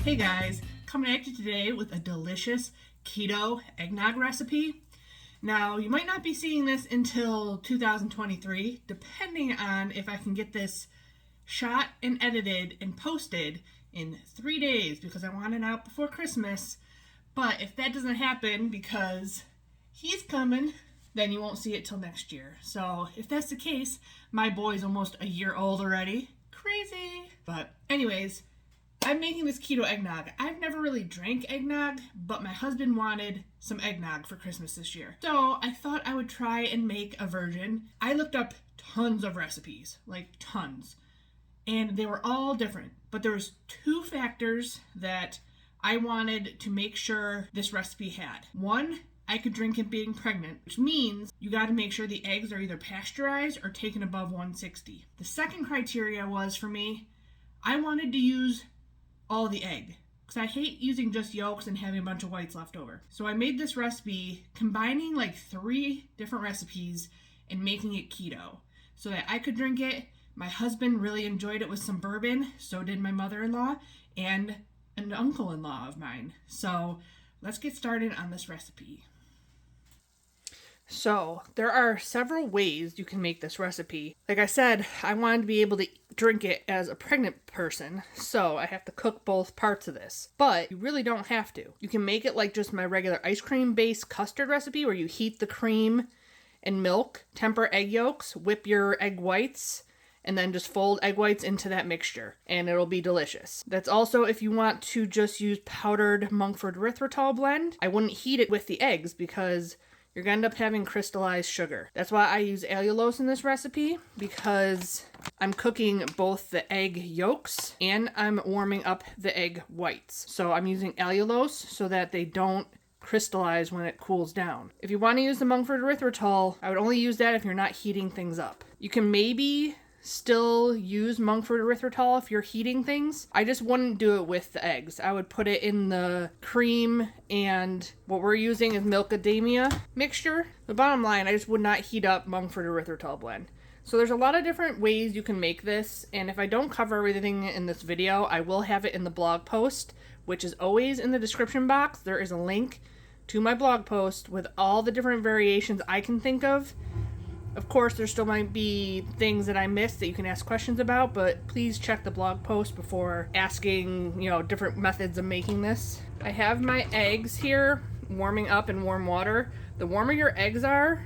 Hey guys, coming at you today with a delicious keto eggnog recipe. Now, you might not be seeing this until 2023, depending on if I can get this shot and edited and posted in 3 days, because I want it out before Christmas. But if that doesn't happen because he's coming, then you won't see it till next year. So if that's the case, my boy's almost a year old already. Crazy. But anyways, I'm making this keto eggnog. I've never really drank eggnog, but my husband wanted some eggnog for Christmas this year. So I thought I would try and make a version. I looked up tons of recipes, like tons, and they were all different. But there was 2 factors that I wanted to make sure this recipe had. One, I could drink it being pregnant, which means you got to make sure the eggs are either pasteurized or taken above 160. The second criteria was, for me, I wanted to use all the egg, because I hate using just yolks and having a bunch of whites left over. So I made this recipe combining like 3 different recipes and making it keto so that I could drink it. My husband really enjoyed it with some bourbon, so did my mother-in-law and an uncle-in-law of mine. So let's get started on this recipe. So there are several ways you can make this recipe. Like I said, I wanted to be able to drink it as a pregnant person, so I have to cook both parts of this. But you really don't have to. You can make it like just my regular ice cream based custard recipe, where you heat the cream and milk, temper egg yolks, whip your egg whites, and then just fold egg whites into that mixture, and it'll be delicious. That's also if you want to just use powdered Monkford erythritol blend. I wouldn't heat it with the eggs because you're going to end up having crystallized sugar. That's why I use allulose in this recipe, because I'm cooking both the egg yolks and I'm warming up the egg whites. So I'm using allulose so that they don't crystallize when it cools down. If you want to use the Monkford erythritol, I would only use that if you're not heating things up. You can maybe still use Monkford erythritol if you're heating things. I just wouldn't do it with the eggs. I would put it in the cream, and what we're using is milkadamia mixture. The bottom line, I just would not heat up Monkford erythritol blend. So there's a lot of different ways you can make this, and if I don't cover everything in this video, I will have it in the blog post, which is always in the description box. There is a link to my blog post with all the different variations I can think of. Of course, there still might be things that I missed that you can ask questions about, but please check the blog post before asking, different methods of making this. I have my eggs here warming up in warm water. The warmer your eggs are,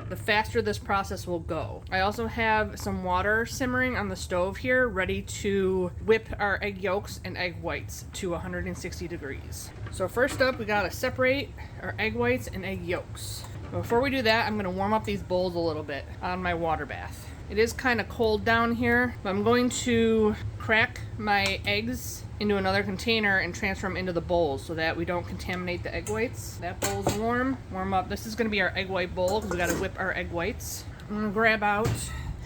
the faster this process will go. I also have some water simmering on the stove here, ready to whip our egg yolks and egg whites to 160 degrees. So first up, we gotta separate our egg whites and egg yolks. Before we do that, I'm going to warm up these bowls a little bit on my water bath. It is kind of cold down here, but I'm going to crack my eggs into another container and transfer them into the bowls so that we don't contaminate the egg whites. That bowl's warm up. This is going to be our egg white bowl because we got to whip our egg whites. I'm going to grab out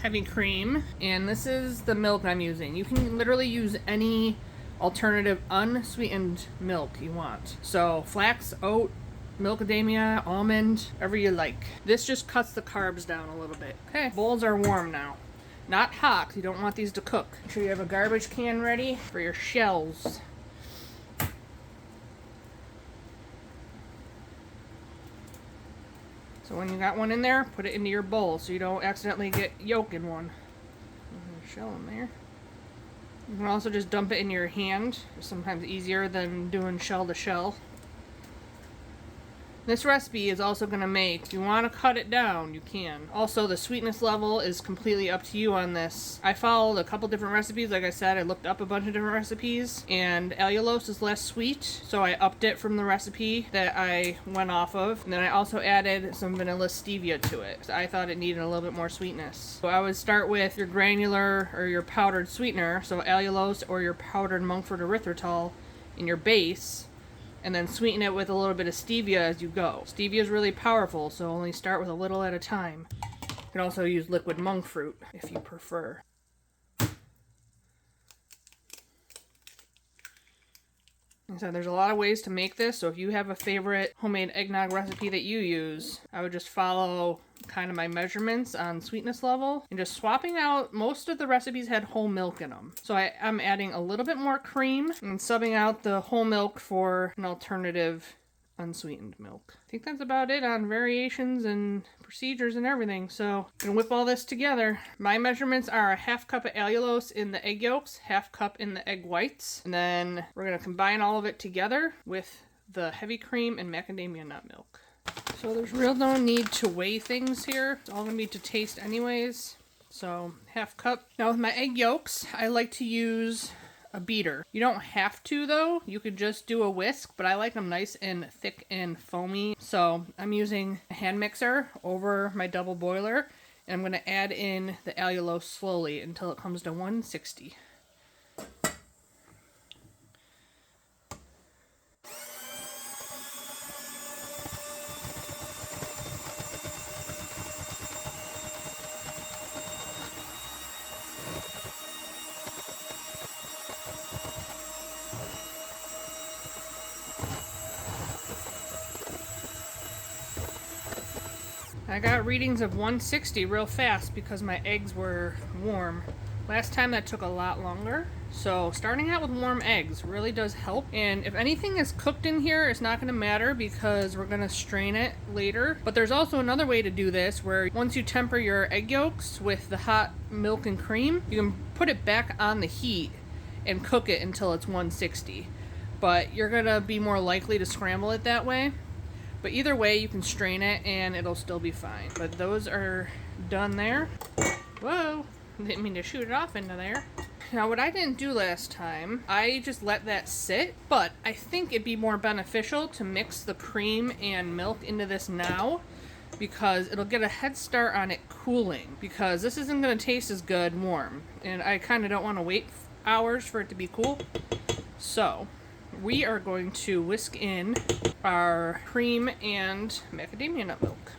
heavy cream, and this is the milk I'm using. You can literally use any alternative unsweetened milk you want. So flax, oat, milkadamia, almond, whatever you like. This just cuts the carbs down a little bit. Okay, bowls are warm now. Not hot, 'cause you don't want these to cook. Make sure you have a garbage can ready for your shells. So when you got one in there, put it into your bowl so you don't accidentally get yolk in one. There's a shell in there. You can also just dump it in your hand. It's sometimes easier than doing shell to shell. This recipe is also going to make, if you want to cut it down, you can. Also, the sweetness level is completely up to you on this. I followed a couple different recipes. Like I said, I looked up a bunch of different recipes, and allulose is less sweet, so I upped it from the recipe that I went off of. And then I also added some vanilla stevia to it. So I thought it needed a little bit more sweetness. So I would start with your granular or your powdered sweetener, so allulose or your powdered Monkford erythritol in your base, and then sweeten it with a little bit of stevia as you go. Stevia is really powerful, so only start with a little at a time. You can also use liquid monk fruit if you prefer. So there's a lot of ways to make this, so if you have a favorite homemade eggnog recipe that you use, I would just follow kind of my measurements on sweetness level and just swapping out. Most of the recipes had whole milk in them. So I'm adding a little bit more cream and subbing out the whole milk for an alternative unsweetened milk. I think that's about it on variations and procedures and everything. So I'm gonna whip all this together. My measurements are a half cup of allulose in the egg yolks, half cup in the egg whites, and then we're gonna combine all of it together with the heavy cream and macadamia nut milk. So there's real no need to weigh things here. It's all gonna be to taste anyways. So half cup. Now with my egg yolks, I like to use a beater. You don't have to though. You could just do a whisk, but I like them nice and thick and foamy. So I'm using a hand mixer over my double boiler, and I'm going to add in the allulose slowly until it comes to 160. I got readings of 160 real fast because my eggs were warm. Last time that took a lot longer. So starting out with warm eggs really does help. And if anything is cooked in here, it's not going to matter because we're going to strain it later. But there's also another way to do this where once you temper your egg yolks with the hot milk and cream, you can put it back on the heat and cook it until it's 160. But you're going to be more likely to scramble it that way. But either way, you can strain it and it'll still be fine. But those are done there. Whoa, didn't mean to shoot it off into there. Now what I didn't do last time, I just let that sit, but I think it'd be more beneficial to mix the cream and milk into this now because it'll get a head start on it cooling, because this isn't going to taste as good warm. And I kind of don't want to wait hours for it to be cool. So we are going to whisk in our cream and macadamia nut milk.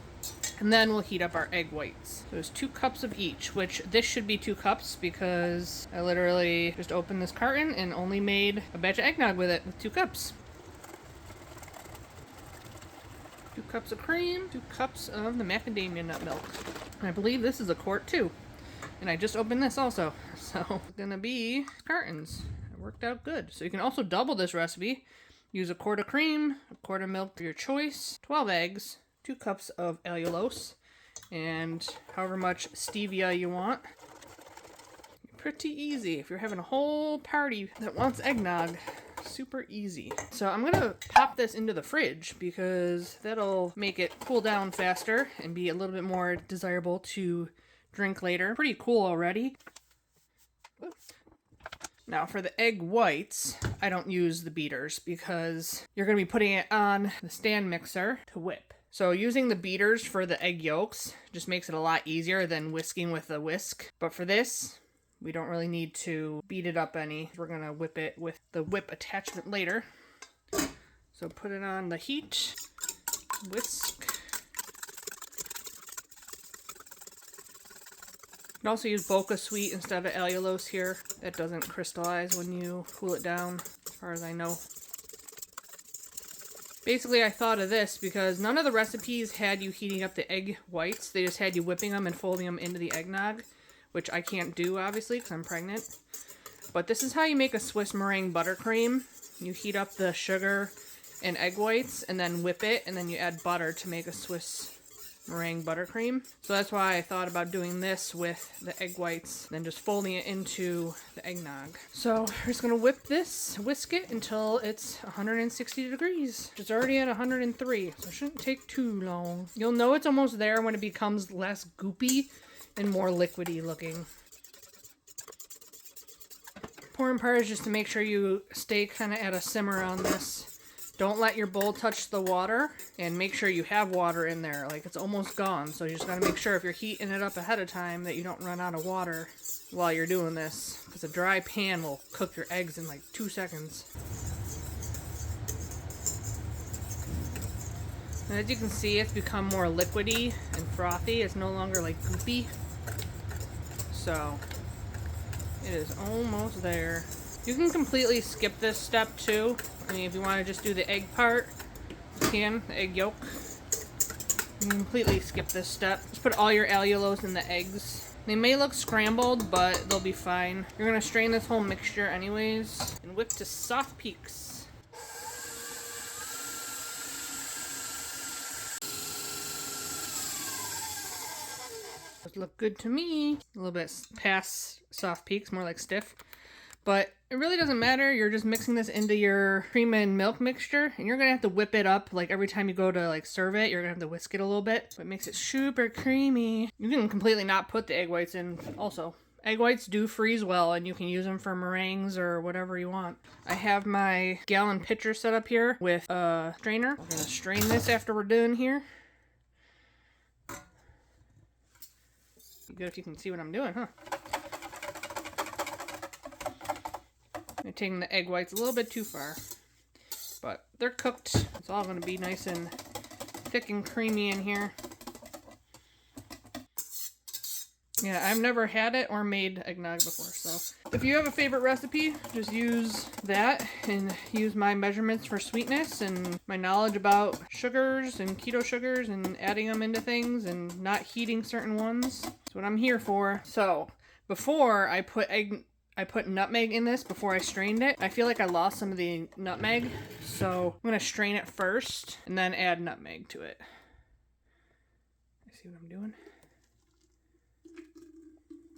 And then we'll heat up our egg whites. So there's 2 cups of each, which this should be 2 cups because I literally just opened this carton and only made a batch of eggnog with it with 2 cups. 2 cups of cream, 2 cups of the macadamia nut milk. And I believe this is a quart too. And I just opened this also. So it's gonna be cartons. It worked out good. So you can also double this recipe. Use a quart of cream, a quart of milk for your choice, 12 eggs, 2 cups of allulose, and however much stevia you want. Pretty easy if you're having a whole party that wants eggnog. Super easy. So I'm gonna pop this into the fridge because that'll make it cool down faster and be a little bit more desirable to drink later. Pretty cool already. Now for the egg whites, I don't use the beaters because you're going to be putting it on the stand mixer to whip. So using the beaters for the egg yolks just makes it a lot easier than whisking with a whisk. But for this, we don't really need to beat it up any. We're going to whip it with the whip attachment later. So put it on the heat, whisk. You can also use Boca Sweet instead of allulose here. That doesn't crystallize when you cool it down, as far as I know. Basically, I thought of this because none of the recipes had you heating up the egg whites. They just had you whipping them and folding them into the eggnog, which I can't do, obviously, because I'm pregnant. But this is how you make a Swiss meringue buttercream. You heat up the sugar and egg whites, and then whip it, and then you add butter to make a Swiss meringue buttercream. So that's why I thought about doing this with the egg whites, then just folding it into the eggnog. So we're just gonna whisk it until it's 160 degrees. It's already at 103, so it shouldn't take too long. You'll know it's almost there when it becomes less goopy and more liquidy looking. Important part is just to make sure you stay kind of at a simmer on this. Don't let your bowl touch the water, and make sure you have water in there. Like, it's almost gone, so you just gotta make sure if you're heating it up ahead of time that you don't run out of water while you're doing this, because a dry pan will cook your eggs in like 2 seconds. And as you can see, it's become more liquidy and frothy. It's no longer like goopy. So it is almost there. You can completely skip this step too. I mean, if you want to just do the egg part, you can, the egg yolk You can completely skip this step. Just put all your allulose in the eggs. They may look scrambled, but they'll be fine. You're gonna strain this whole mixture anyways and whip to soft peaks. Those look good to me. A little bit past soft peaks, more like stiff. But it really doesn't matter. You're just mixing this into your cream and milk mixture, and you're gonna have to whip it up like every time you go to like serve it. You're gonna have to whisk it a little bit, but it makes it super creamy. You can completely not put the egg whites in also. Egg whites do freeze well, and you can use them for meringues or whatever you want. I have my gallon pitcher set up here with a strainer. We're gonna strain this after we're done here. Be good if you can see what I'm doing, huh? I'm taking the egg whites a little bit too far, but they're cooked. It's all going to be nice and thick and creamy in here. Yeah, I've never had it or made eggnog before, so if you have a favorite recipe, just use that and use my measurements for sweetness and my knowledge about sugars and keto sugars and adding them into things and not heating certain ones. That's what I'm here for. So before I put nutmeg in this before I strained it. I feel like I lost some of the nutmeg, so I'm gonna strain it first and then add nutmeg to it. See what I'm doing?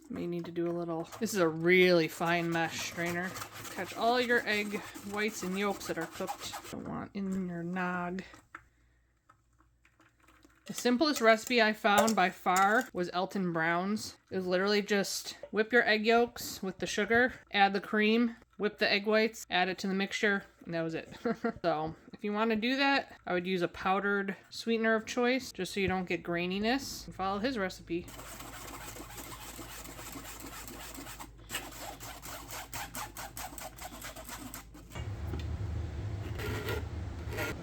May need to do a little. This is a really fine mesh strainer. Catch all your egg whites and yolks that are cooked. Don't want in your nog. The simplest recipe I found by far was Alton Brown's. It was literally just whip your egg yolks with the sugar, add the cream, whip the egg whites, add it to the mixture, and that was it. So if you want to do that, I would use a powdered sweetener of choice, just so you don't get graininess. And follow his recipe.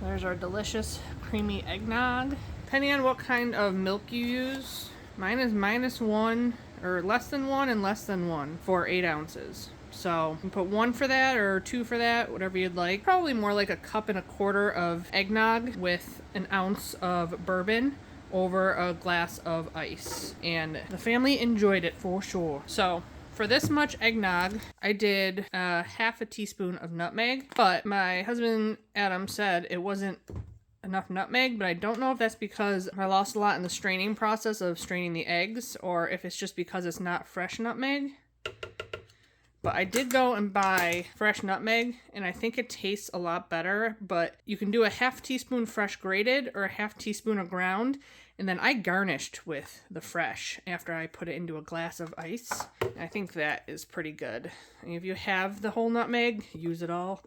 There's our delicious creamy eggnog. Depending on what kind of milk you use, mine is -1 or less than 1 and less than 1 for 8 ounces. So you can put 1 for that or 2 for that, whatever you'd like. Probably more like 1.25 cups of eggnog with 1 ounce of bourbon over a glass of ice. And the family enjoyed it for sure. So for this much eggnog, I did 1/2 teaspoon of nutmeg, but my husband Adam said it wasn't enough nutmeg, but I don't know if that's because I lost a lot in the straining process of straining the eggs, or if it's just because it's not fresh nutmeg. But I did go and buy fresh nutmeg, and I think it tastes a lot better, but you can do 1/2 teaspoon fresh grated or 1/2 teaspoon of ground, and then I garnished with the fresh after I put it into a glass of ice. And I think that is pretty good. And if you have the whole nutmeg, use it all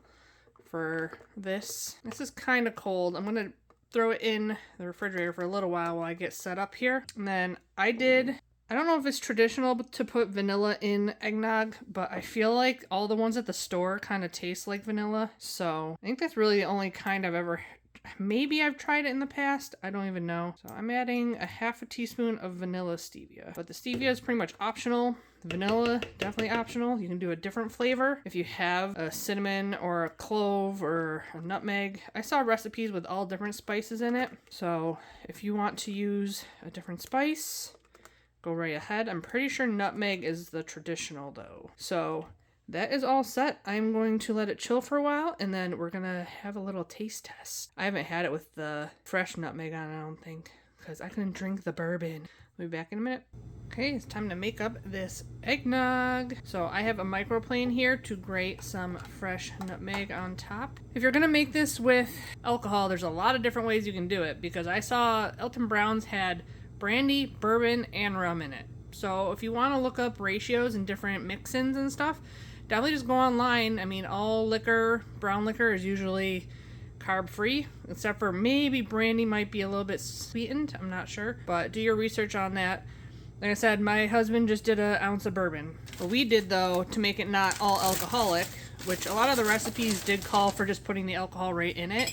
for this. This is kind of cold. I'm going to throw it in the refrigerator for a little while I get set up here. And then I don't know if it's traditional to put vanilla in eggnog, but I feel like all the ones at the store kind of taste like vanilla. So I think that's really the only kind I've ever, maybe I've tried it in the past. I don't even know. So I'm adding 1/2 teaspoon of vanilla stevia, but the stevia is pretty much optional. The vanilla, definitely optional. You can do a different flavor if you have a cinnamon or a clove or a nutmeg. I saw recipes with all different spices in it. So if you want to use a different spice, go right ahead. I'm pretty sure nutmeg is the traditional though. So that is all set. I'm going to let it chill for a while, and then we're gonna have a little taste test. I haven't had it with the fresh nutmeg on, I don't think, because I couldn't drink the bourbon. I'll be back in a minute. Okay, it's time to make up this eggnog. So I have a microplane here to grate some fresh nutmeg on top. If you're gonna make this with alcohol, there's a lot of different ways you can do it, because I saw Alton Brown's had brandy, bourbon, and rum in it. So if you want to look up ratios and different mix-ins and stuff, definitely just go online. I mean, all liquor, brown liquor is usually carb-free, except for maybe brandy might be a little bit sweetened. I'm not sure, but do your research on that. Like I said, my husband just did 1 ounce of bourbon. What we did, though, to make it not all alcoholic, which a lot of the recipes did call for just putting the alcohol right in it,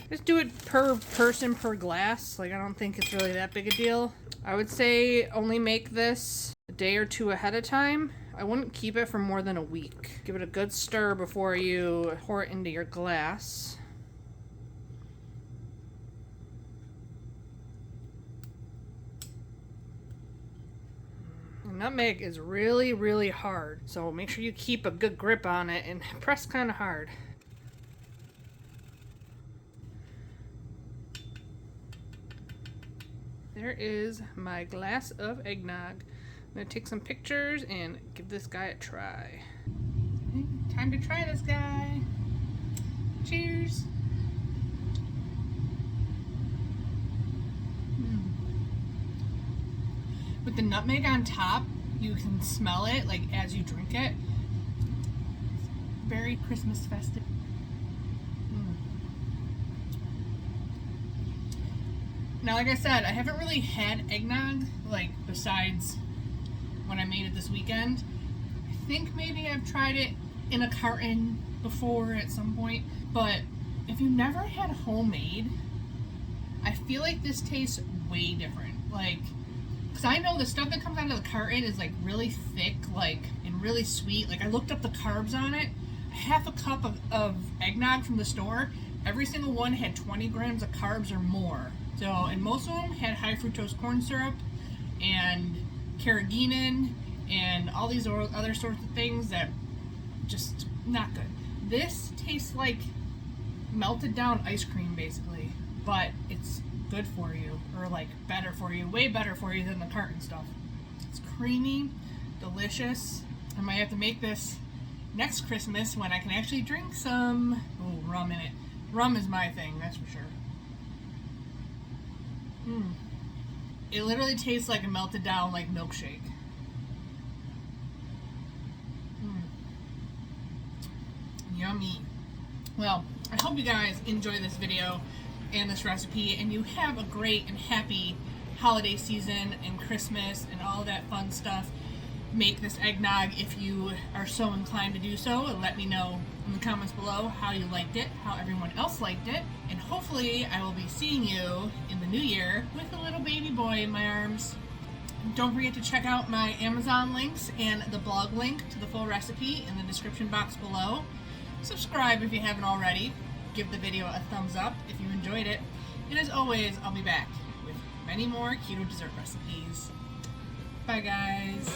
just do it per person per glass. Like, I don't think it's really that big a deal. I would say only make this a day or 2 ahead of time. I wouldn't keep it for more than a week. Give it a good stir before you pour it into your glass. Nutmeg is really, really hard, so make sure you keep a good grip on it and press kind of hard. There is my glass of eggnog. I'm gonna take some pictures and give this guy a try. Okay, time to try this guy. Cheers. With the nutmeg on top, you can smell it like as you drink it. Very Christmas festive. Now, like I said, I haven't really had eggnog, like, besides when I made it this weekend. I think maybe I've tried it in a carton before at some point, but if you never had homemade, I feel like this tastes way different. Like, because I know the stuff that comes out of the carton is, like, really thick, like, and really sweet. Like, I looked up the carbs on it. Half a cup of eggnog from the store, every single one had 20 grams of carbs or more. So, and most of them had high fructose corn syrup and carrageenan and all these other sorts of things that just not good. This tastes like melted down ice cream basically, but it's good for you, or like better for you, way better for you than the carton stuff. It's creamy, delicious. I might have to make this next Christmas when I can actually drink some rum in it. Rum is my thing, that's for sure. It literally tastes like a melted down like milkshake. Yummy. Well, I hope you guys enjoy this video and this recipe, and you have a great and happy holiday season and Christmas and all that fun stuff. Make this eggnog if you are so inclined to do so, and let me know in the comments below how you liked it, how everyone else liked it, and hopefully I will be seeing you in the new year with a little baby boy in my arms. Don't forget to check out my Amazon links and the blog link to the full recipe in the description box below. Subscribe if you haven't already. Give the video a thumbs up if you enjoyed it. And as always, I'll be back with many more keto dessert recipes. Bye guys.